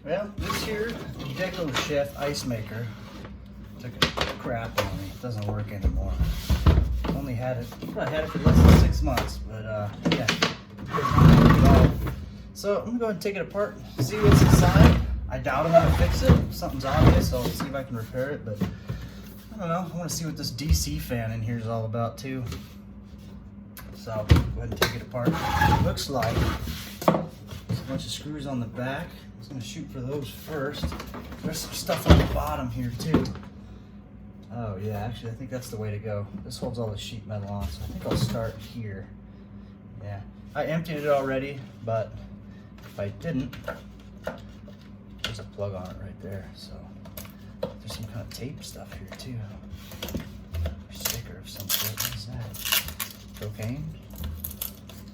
Well, this here Deco Chef ice maker took a crap on me. It doesn't work anymore. Only had it, I had it for less than 6 months, but yeah, couldn't at all. So I'm gonna go ahead and take it apart, see what's inside. I doubt I'm gonna fix it. If something's obvious, I'll see if I can repair it, but I don't know. I want to see what this DC fan in here is all about too. So I'll go ahead and take it apart. It looks like there's a bunch of screws on the back. I was gonna shoot for those first. There's some stuff on the bottom here too. Oh yeah, actually I think that's the way to go. This holds all the sheet metal on, so I think I'll start here. Yeah, I emptied it already, but if I didn't, there's a plug on it right there. So there's some kind of tape stuff here too. Or sticker of some sort. What is that? Cocaine?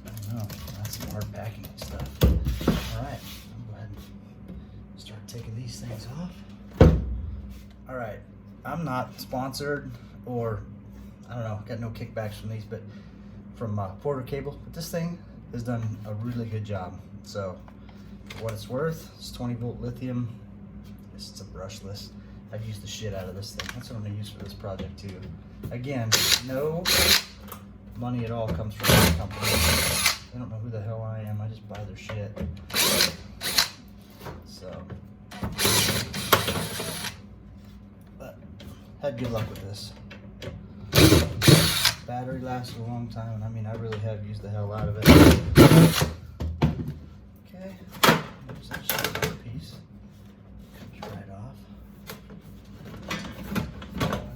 I don't know. That's some hard packing stuff. Alright, I'll go ahead and start taking these things off. Alright, I'm not sponsored or, I don't know, got no kickbacks from these, but from Porter Cable. But this thing has done a really good job. So, for what it's worth, it's 20-volt lithium. It's a brushless. I've used the shit out of this thing. That's what I'm gonna use for this project too. Again, no money at all comes from this company. They don't know who the hell I am. I just buy their shit. So, but had good luck with this. Battery lasted a long time, and I mean, I really have used the hell out of it. Okay, there's that shit piece. Comes right off.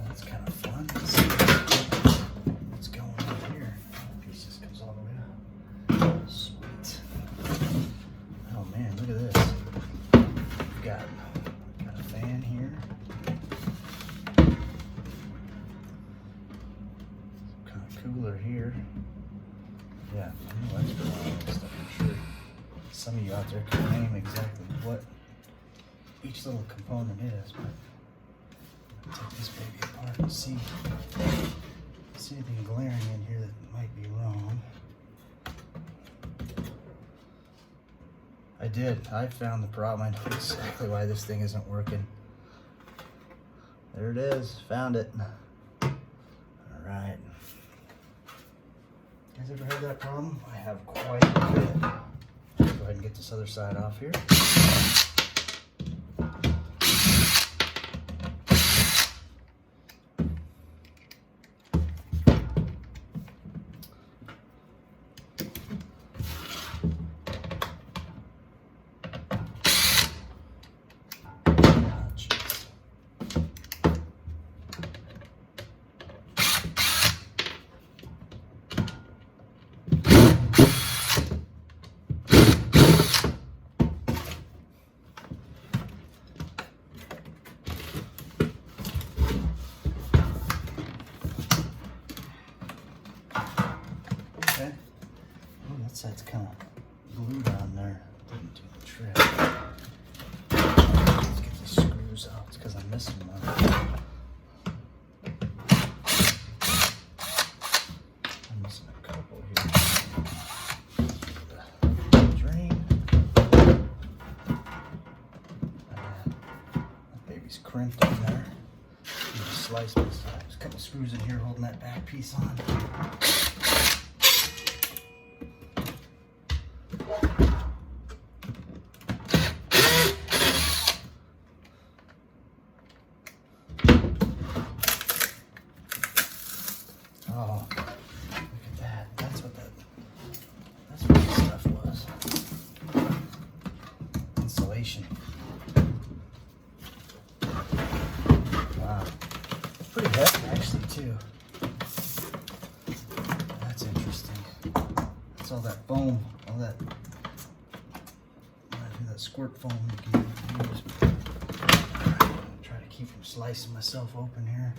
That's kind of fun. Let's see what's going on here. That piece just comes all the way up. Sweet. Oh man, look at this. We've got a fan here. Kind of cooler here. Yeah, I know that's for all this stuff, I'm sure. Some of you out there can name exactly what each little component is, but I'll take this baby apart and see anything glaring in here that might be wrong. I found the problem. I know exactly why this thing isn't working. There it is, found it. All right. You guys ever had that problem? I have quite a bit. Go ahead and get this other side off here. Okay. Oh, that side's kind of glued on there. Didn't do the trick. Let's get these screws out. It's because I'm missing one. I'm missing a couple here. Drain. That baby's crimped in there. Just slice this side. There's a couple screws in here holding that back piece on. Oh, look at that. That's what this stuff was. Insulation. Wow. Pretty heavy actually too. That's interesting. That's all that foam, all that squirt foam you can use. Try to keep from slicing myself open here.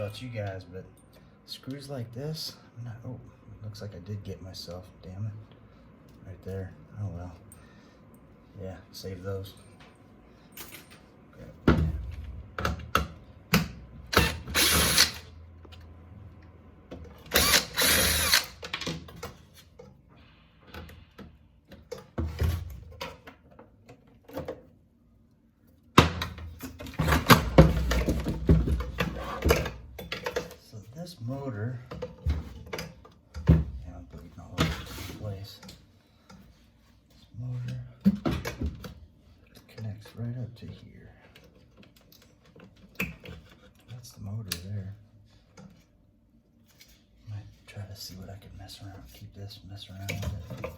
about you guys, but screws like this, oh, looks like I did get myself, damn it, right there. Oh well, yeah, save those. Grab. This motor, yeah, I'm bleeding all over the place. This motor connects right up to here. That's the motor there. Might try to see what I can mess around, keep this, mess around with it.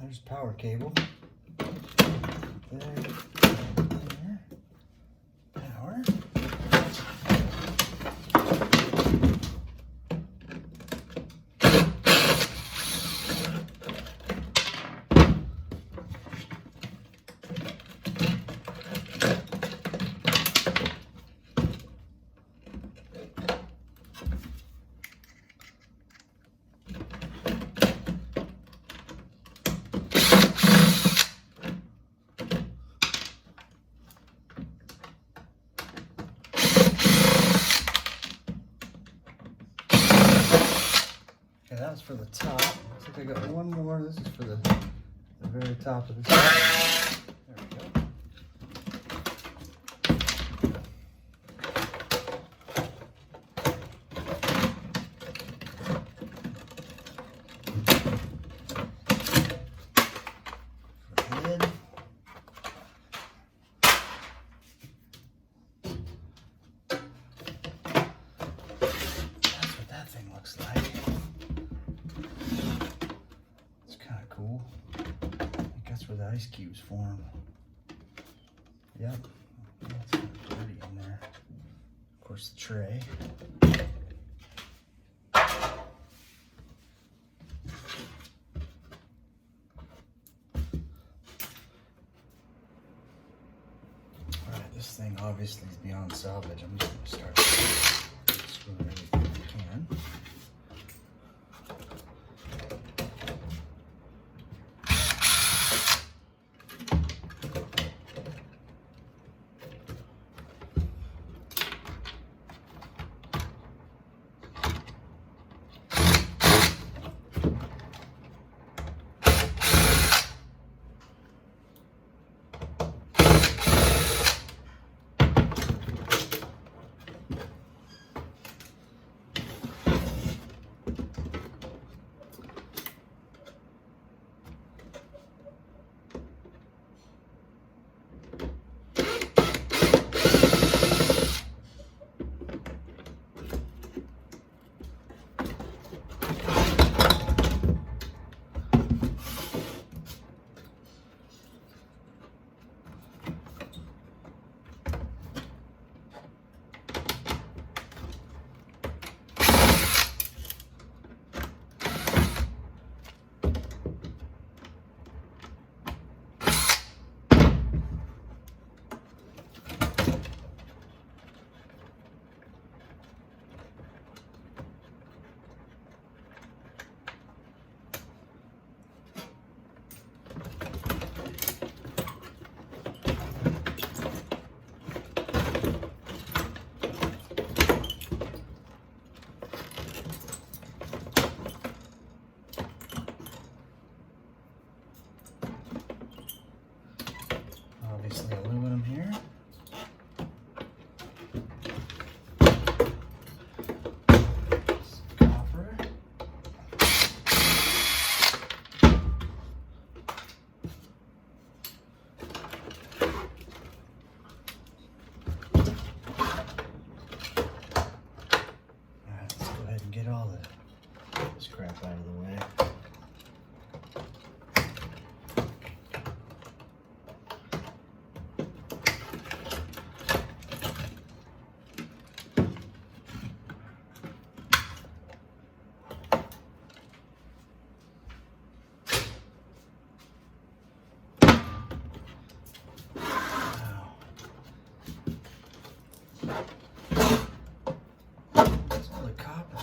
There's power cable. There. Power. That was for the top. Looks like I got one more. This is for the very top of this. There we go. For the lid. That's what that thing looks like. Cool. I think that's where the ice cubes form. Yep. That's kind of dirty in there. Of course, the tray. Alright, this thing obviously is beyond salvage. I'm just going to start screwing everything I can.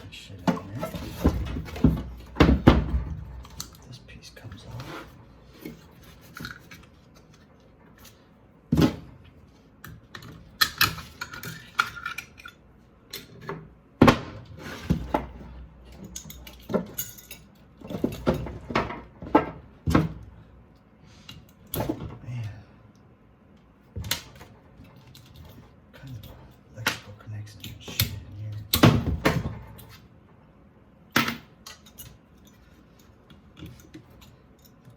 that shit in there. This piece comes off.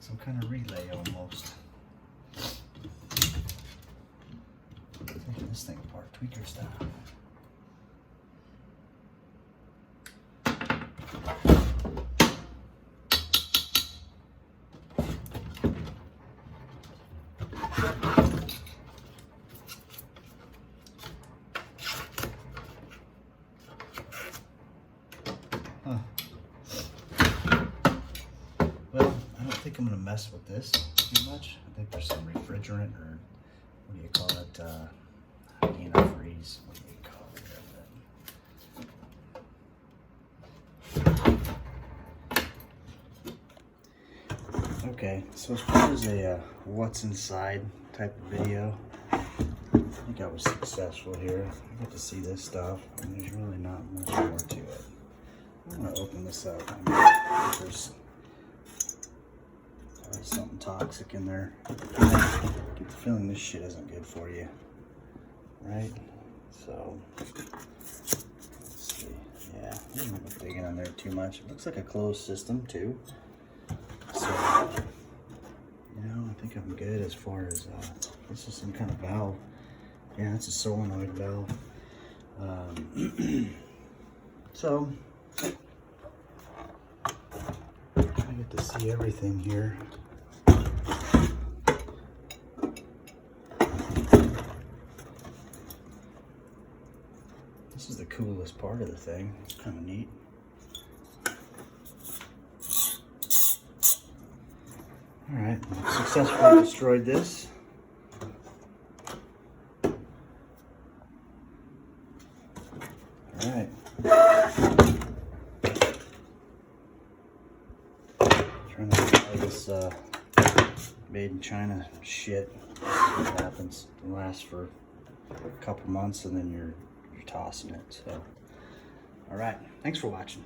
Some kind of relay almost. Taking this thing apart, tweaker style. Well, I don't think I'm going to mess with this too much. I think there's some refrigerant, or what do you call it? Antifreeze. What do you call it? Okay, so as far as a what's inside type of video, I think I was successful here. I get to see this stuff, and there's really not much more to it. I'm going to open this up. There's something toxic in there. I get the feeling this shit isn't good for you, right? So let's see. Yeah, I'm not digging in there too much. It looks like a closed system too. So you know, I think I'm good as far as this is some kind of valve. Yeah, it's a solenoid valve. So I get to see everything here. This is the coolest part of the thing. It's kind of neat. Alright, successfully destroyed this. Alright. Trying to apply this made in China shit. What happens? It lasts for a couple months and then you're tossing it. So, alright, thanks for watching.